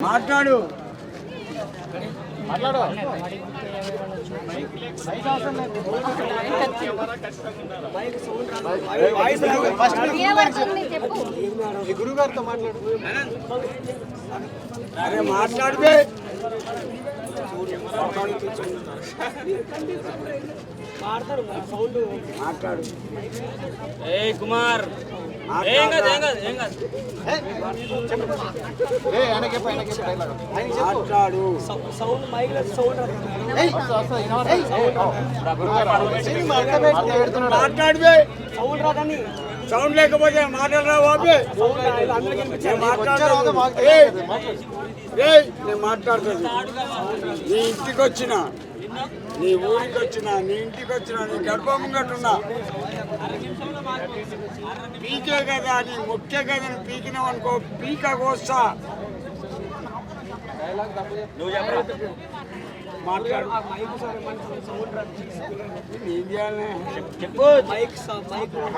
మాట్లాడు మాట్లాడు గురువు గారితో మాట్లాడు. అరే మాట్లాడితే మాట్లాడు కుమార్ మాట్లాడు మాట్లాడితే సౌండ్ లేకపోతే మాట్లాడరా బాబే నేను మాట్లాడుతుంది నీ ఇంటికి వచ్చిన నీ ఊరికి వచ్చిన నీ ఇంటికి వచ్చిన నీ గర్భం ముంగట్టున్నా పీకే కదా నీ ముఖ్య కదా పీకినావు అనుకో పీక కోస్తా మాట్లాడు ఏం చేయాలి చెప్పు